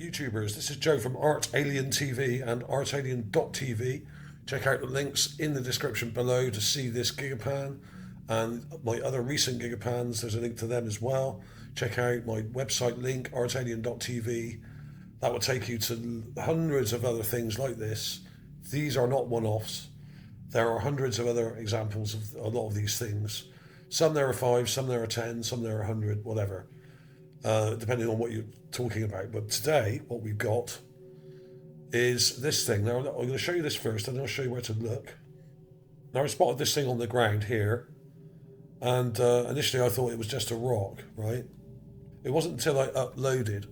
YouTubers, this is Joe from ArtAlienTV and ArtAlien.tv. Check out the links in the description below to see this Gigapan and my other recent Gigapans. There's a link to them as well. Check out my website link, ArtAlien.tv. That will take you to hundreds of other things like this. These are not one-offs. There are hundreds of other examples of a lot of these things. Some there are 5, some there are 10, some there are 100, whatever. Depending on what you're talking about. But today, what we've got is this thing. Now, I'm going to show you this first, and then I'll show you where to look. Now, I spotted this thing on the ground here, and initially I thought it was just a rock, right? It wasn't until I uploaded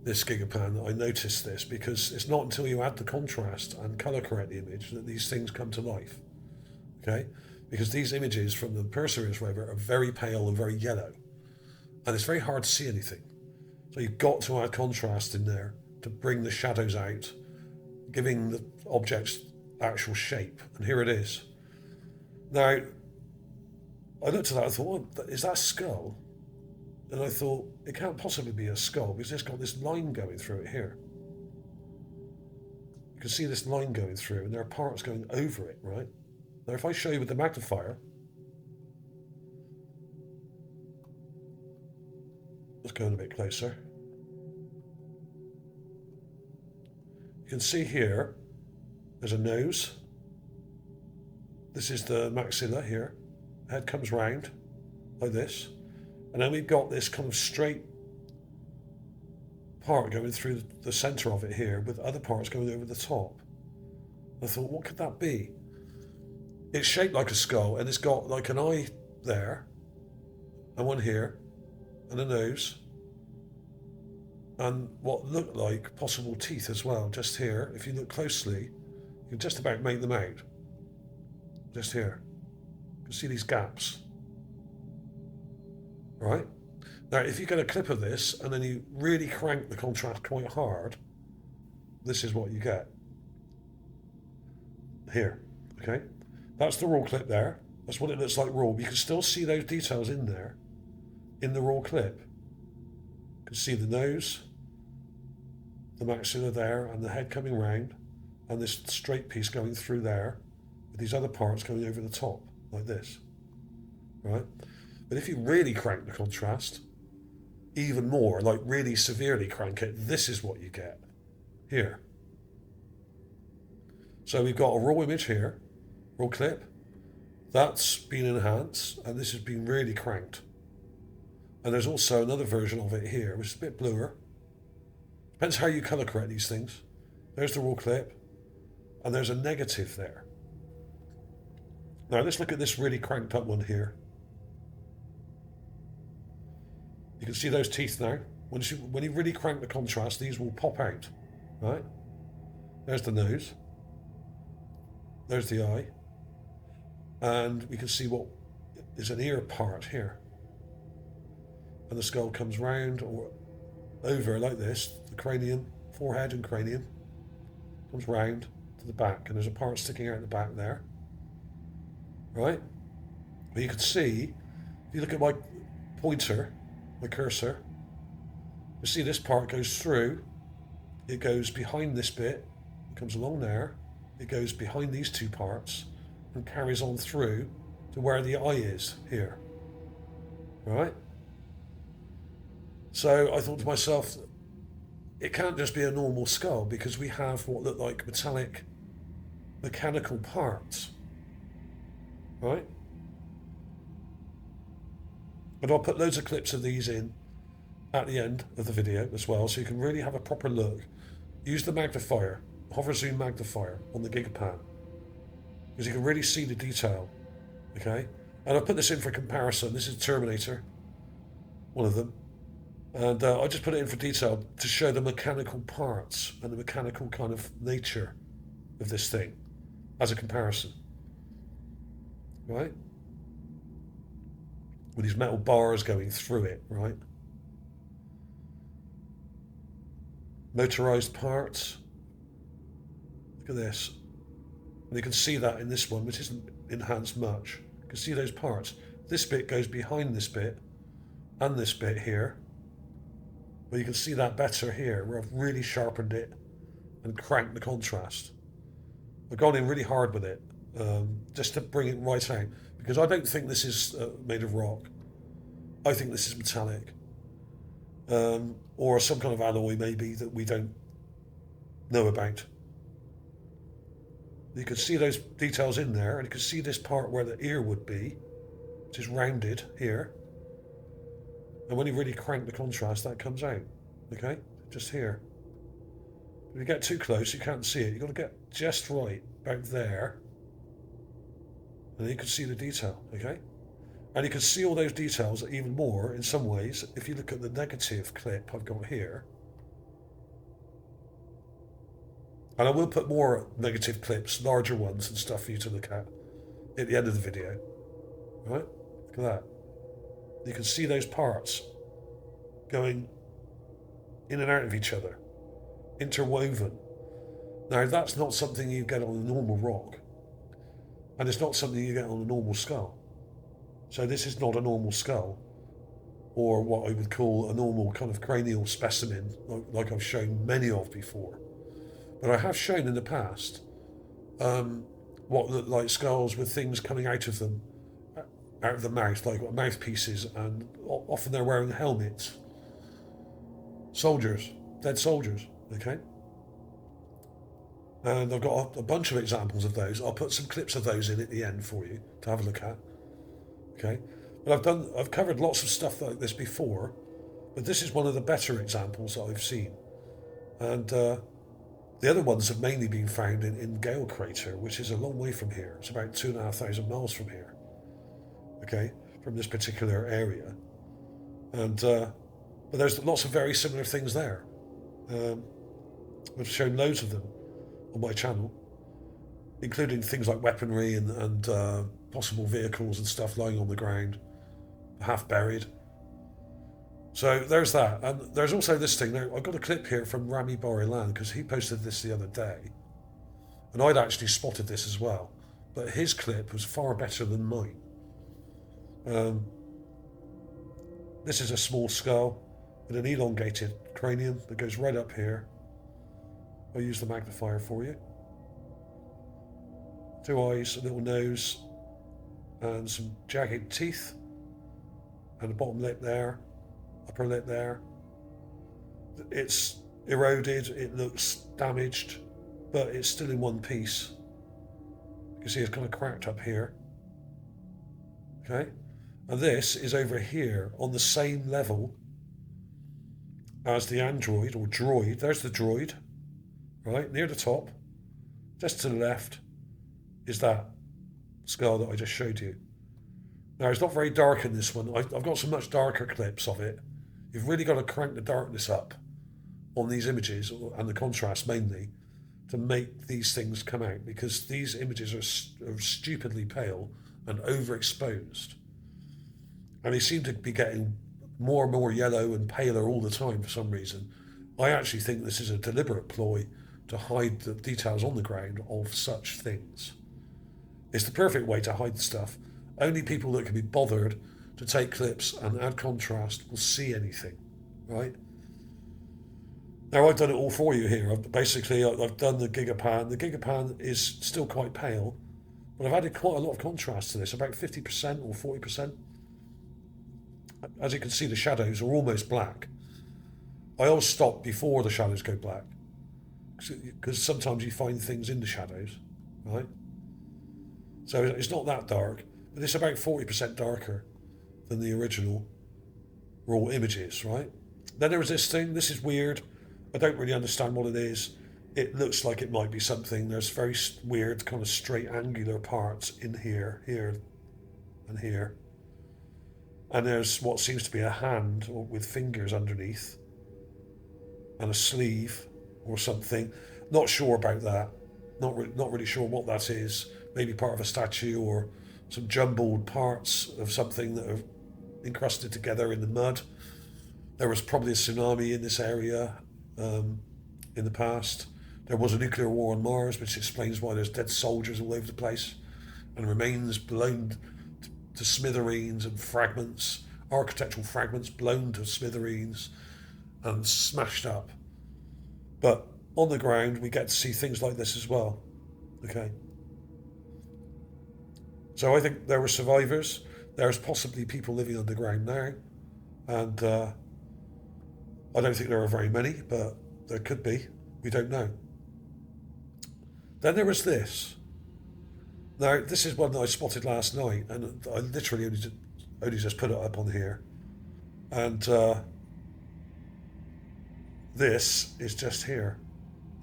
this Gigapan that I noticed this, because it's not until you add the contrast and colour correct the image that these things come to life, okay? Because these images from the Perseverance rover are very pale and very yellow, and it's very hard to see anything. So you've got to add contrast in there to bring the shadows out, giving the objects actual shape. And here it is. Now, I looked at that and thought, well, is that a skull? And I thought, it can't possibly be a skull because it's got this line going through it here. You can see this line going through, and there are parts going over it, right? Now, if I show you with the magnifier, let's go in a bit closer. You can see here, there's a nose. This is the maxilla here. Head comes round like this. And then we've got this kind of straight part going through the center of it here with other parts going over the top. I thought, what could that be? It's shaped like a skull, and it's got like an eye there and one here, and a nose, and what looked like possible teeth as well, just here. If you look closely, you can just about make them out. Just here. You can see these gaps. Right? Now, if you get a clip of this, and then you really crank the contrast quite hard, this is what you get. Here, okay? That's the raw clip there. That's what it looks like raw. But you can still see those details in there, in the raw clip. You can see the nose, the maxilla there, and the head coming round, and this straight piece going through there, with these other parts going over the top, like this, right? But if you really crank the contrast, even more, like really severely crank it, this is what you get here. So we've got a raw image here, raw clip, that's been enhanced, and this has been really cranked. And there's also another version of it here, which is a bit bluer. Depends how you colour correct these things. There's the raw clip, and there's a negative there. Now let's look at this really cranked up one here. You can see those teeth now. When you really crank the contrast, these will pop out, right? There's the nose. There's the eye. And we can see what is an ear part here. And the skull comes round or over like this, the cranium, forehead and cranium, comes round to the back, and there's a part sticking out the back there, right? But you can see, if you look at my pointer, my cursor, you see this part goes through, it goes behind this bit, it comes along there, it goes behind these two parts, and carries on through to where the eye is here, right? So I thought to myself, it can't just be a normal skull, because we have what look like metallic, mechanical parts, right? But I'll put loads of clips of these in at the end of the video as well, so you can really have a proper look. Use the magnifier, hover zoom magnifier on the Gigapan, because you can really see the detail, okay? And I've put this in for comparison. This is Terminator, one of them. And I just put it in for detail to show the mechanical parts and the mechanical kind of nature of this thing as a comparison, right? With these metal bars going through it, right? Motorized parts. Look at this. And you can see that in this one, which isn't enhanced much. You can see those parts. This bit goes behind this bit and this bit here, But you can see that better here, where I've really sharpened it and cranked the contrast. I've gone in really hard with it, just to bring it right out, because I don't think this is made of rock. I think this is metallic, or some kind of alloy maybe that we don't know about. You can see those details in there, and you can see this part where the ear would be, which is rounded here. And when you really crank the contrast, that comes out, okay? Just here. If you get too close, you can't see it. You've got to get just right, about there. And then you can see the detail, okay? And you can see all those details even more, in some ways, if you look at the negative clip I've got here. And I will put more negative clips, larger ones and stuff for you to look at the end of the video. Right? Look at that. You can see those parts going in and out of each other, interwoven. Now, that's not something you get on a normal rock. And it's not something you get on a normal skull. So this is not a normal skull, or what I would call a normal kind of cranial specimen, like I've shown many of before. But I have shown in the past what look like skulls with things coming out of them, out of the mouth, like mouthpieces, and often they're wearing helmets. Soldiers, dead soldiers, okay? And I've got a bunch of examples of those. I'll put some clips of those in at the end for you to have a look at, okay? But I've covered lots of stuff like this before, but this is one of the better examples that I've seen. And the other ones have mainly been found in Jezero Crater, which is a long way from here. It's about 2,500 miles from here, okay, from this particular area. And but there's lots of very similar things there. I've shown loads of them on my channel, including things like weaponry and possible vehicles and stuff lying on the ground, half buried. So there's that. And there's also this thing. Now, I've got a clip here from Rami Borilan, because he posted this the other day. And I'd actually spotted this as well. But his clip was far better than mine. This is a small skull with an elongated cranium that goes right up here. I'll use the magnifier for you. 2 eyes, a little nose, and some jagged teeth. And the bottom lip there. Upper lip there. It's eroded, it looks damaged, but it's still in one piece. You can see it's kind of cracked up here. Okay? And this is over here on the same level as the android or droid. There's the droid, right? Near the top, just to the left, is that skull that I just showed you. Now, it's not very dark in this one. I've got some much darker clips of it. You've really got to crank the darkness up on these images, and the contrast mainly, to make these things come out, because these images are stupidly pale and overexposed. And they seem to be getting more and more yellow and paler all the time for some reason. I actually think this is a deliberate ploy to hide the details on the ground of such things. It's the perfect way to hide stuff. Only people that can be bothered to take clips and add contrast will see anything, right? Now, I've done it all for you here. I've done the Gigapan. The Gigapan is still quite pale, but I've added quite a lot of contrast to this, about 50% or 40%. As you can see, the shadows are almost black. I always stop before the shadows go black, because sometimes you find things in the shadows, right? So it's not that dark, but it's about 40% darker than the original raw images, right? Then there was this thing. This is weird. I don't really understand what it is. It looks like it might be something. There's very weird kind of straight angular parts in here, here, and here. And there's what seems to be a hand with fingers underneath and a sleeve or something. Not sure about that. Not really sure what that is. Maybe part of a statue or some jumbled parts of something that are encrusted together in the mud. There was probably a tsunami in this area in the past. There was a nuclear war on Mars, which explains why there's dead soldiers all over the place and remains blown to smithereens and fragments, architectural fragments blown to smithereens. and smashed up. But on the ground, we get to see things like this as well. Okay. So I think there were survivors. There's possibly people living underground now. And I don't think there are very many, but there could be. We don't know. Then there was this. Now, this is one that I spotted last night, and I literally only just put it up on here. And this is just here.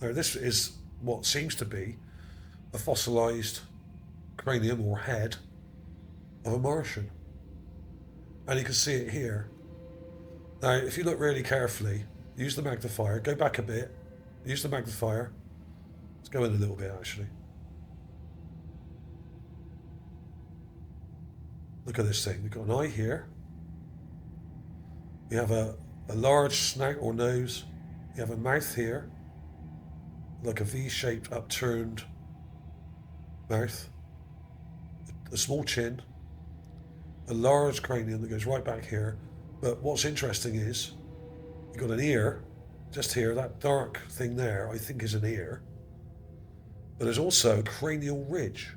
Now, this is what seems to be a fossilized cranium or head of a Martian. And you can see it here. Now, if you look really carefully, use the magnifier, go back a bit, use the magnifier. Let's go in a little bit, actually. Look at this thing. We've got an eye here. We have a large snout or nose. We have a mouth here, like a V-shaped upturned mouth. A small chin. A large cranium that goes right back here. But what's interesting is you've got an ear just here. That dark thing there, I think, is an ear. But there's also a cranial ridge.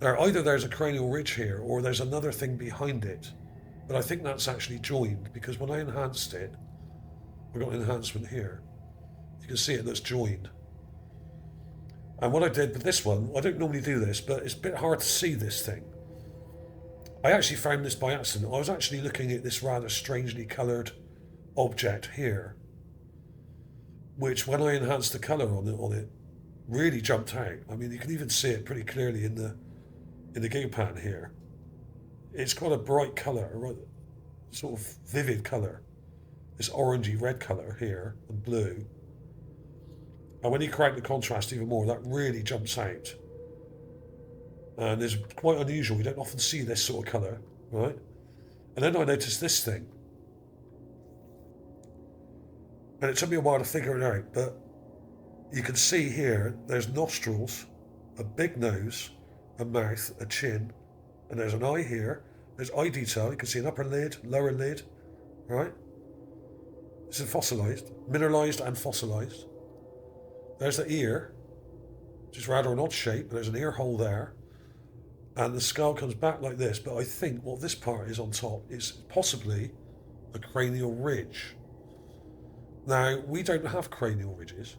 Now, either there's a cranial ridge here or there's another thing behind it. But I think that's actually joined, because when I enhanced it, I've got an enhancement here. You can see it that's joined. And what I did with this one, I don't normally do this, but it's a bit hard to see this thing. I actually found this by accident. I was actually looking at this rather strangely coloured object here, which when I enhanced the colour on it really jumped out. I mean, you can even see it pretty clearly in the Gigapan here. It's got a bright colour, sort of vivid colour. This orangey red colour here and blue. And when you crank the contrast even more, that really jumps out. And it's quite unusual. We don't often see this sort of colour, right? And then I noticed this thing. And it took me a while to figure it out, but you can see here, there's nostrils, a big nose, a mouth, a chin, and there's an eye here. There's eye detail. You can see an upper lid, lower lid, right? This is fossilized, mineralized and fossilized. There's the ear, which is rather an odd shape. There's an ear hole there. And the skull comes back like this, but I think what this part is on top is possibly a cranial ridge. Now, we don't have cranial ridges,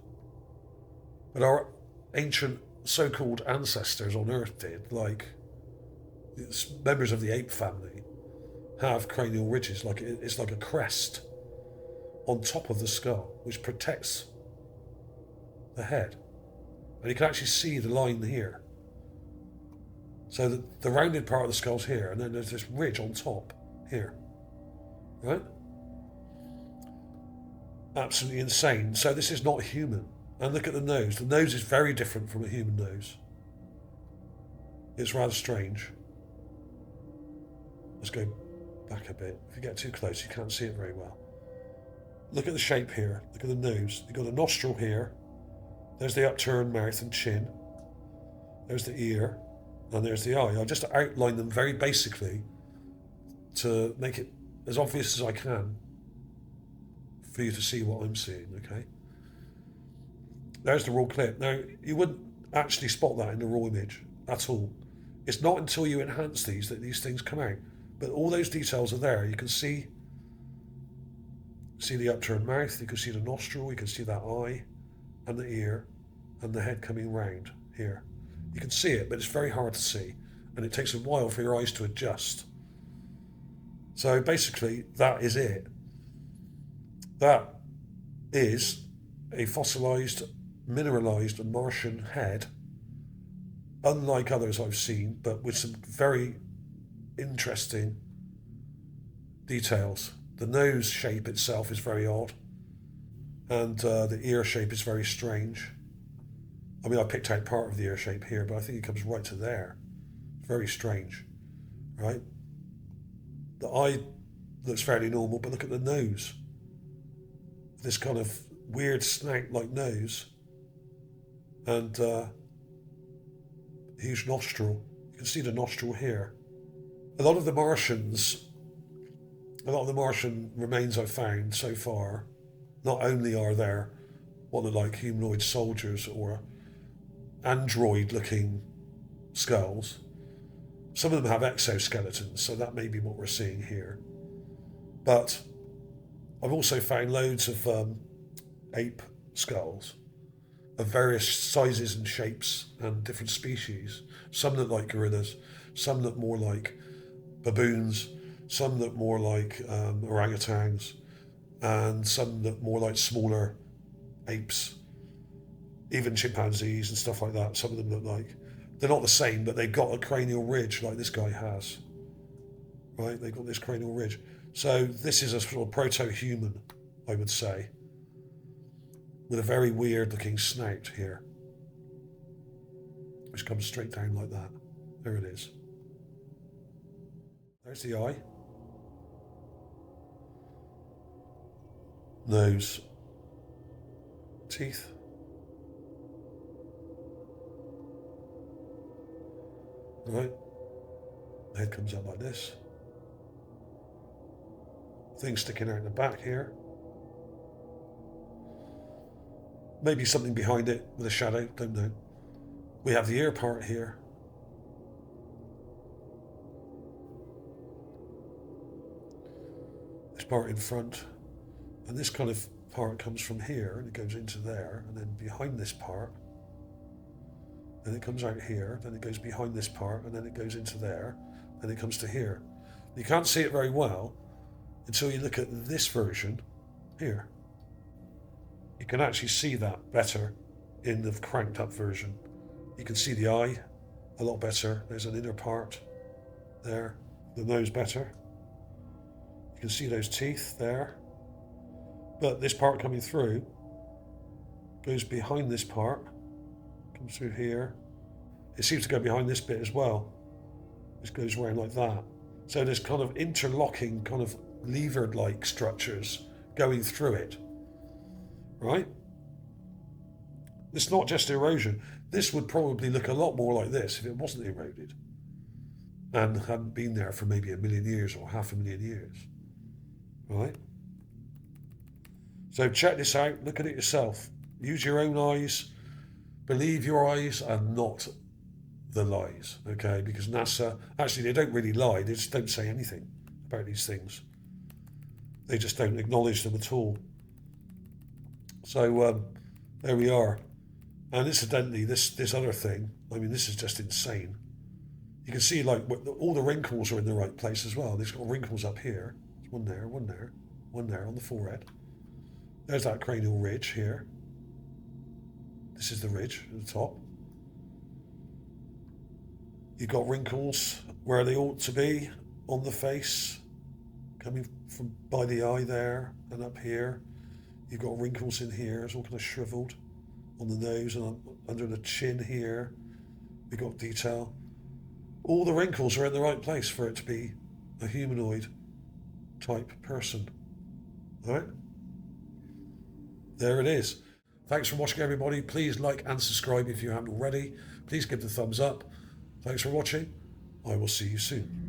but our ancient so-called ancestors on Earth did, like members of the ape family, have cranial ridges. Like it's like a crest on top of the skull, which protects the head. And you can actually see the line here. So the rounded part of the skull's here, and then there's this ridge on top here, right? Absolutely insane. So this is not human. And look at the nose. The nose is very different from a human nose. It's rather strange. Let's go back a bit. If you get too close, you can't see it very well. Look at the shape here. Look at the nose. You've got a nostril here. There's the upturned mouth and chin. There's the ear. And there's the eye. I'll just outline them very basically to make it as obvious as I can for you to see what I'm seeing, okay? There's the raw clip. Now, you wouldn't actually spot that in the raw image at all. It's not until you enhance these that these things come out. But all those details are there. You can see the upturned mouth, you can see the nostril, you can see that eye and the ear and the head coming round here. You can see it, but it's very hard to see, and it takes a while for your eyes to adjust. So basically, that is it. That is a fossilized, mineralized Martian head, unlike others I've seen, but with some very interesting details. The nose shape itself is very odd, and the ear shape is very strange. I mean, I picked out part of the ear shape here, but I think it comes right to there. It's very strange, right? The eye looks fairly normal, but look at the nose. This kind of weird snout-like nose, and huge nostril. You can see the nostril here. A lot of the Martians a lot of the Martian remains I've found so far, not only are there what look like humanoid soldiers or android-looking skulls, some of them have exoskeletons, so that may be what we're seeing here. But I've also found loads of ape skulls of various sizes and shapes and different species. Some look like gorillas, some look more like baboons, some look more like orangutans, and some look more like smaller apes, even chimpanzees and stuff like that. Some of them look like, they're not the same, but they've got a cranial ridge like this guy has, right? They've got this cranial ridge. So this is a sort of proto-human, I would say, with a very weird looking snout here, which comes straight down like that. There it is. There's the eye. Nose. Teeth. Right. Head comes up like this. Thing sticking out in the back here. Maybe something behind it with a shadow, don't know. We have the ear part here. This part in front. And this kind of part comes from here and it goes into there, and then behind this part. Then it comes out here, then it goes behind this part, and then it goes into there, then it comes to here. You can't see it very well until you look at this version here. You can actually see that better in the cranked up version. You can see the eye a lot better. There's an inner part there, the nose better. You can see those teeth there. But this part coming through goes behind this part, comes through here. It seems to go behind this bit as well. This goes around like that. So there's kind of interlocking, kind of levered-like structures going through it. Right? It's not just erosion. This would probably look a lot more like this if it wasn't eroded and hadn't been there for maybe 1 million years or 500,000 years. Right? So check this out, look at it yourself. Use your own eyes, believe your eyes and not the lies, okay? Because NASA, actually they don't really lie, they just don't say anything about these things. They just don't acknowledge them at all. So there we are. And incidentally, this other thing, I mean, this is just insane. You can see like all the wrinkles are in the right place as well. There's got wrinkles up here. There's one there, one there, one there on the forehead. There's that cranial ridge here. This is the ridge at the top. You've got wrinkles where they ought to be on the face, coming from by the eye there and up here. You've got wrinkles in here, it's all kind of shriveled on the nose and under the chin here. We've got detail. All the wrinkles are in the right place for it to be a humanoid type person. All right? There it is. Thanks for watching, everybody. Please like and subscribe if you haven't already. Please give the thumbs up. Thanks for watching. I will see you soon.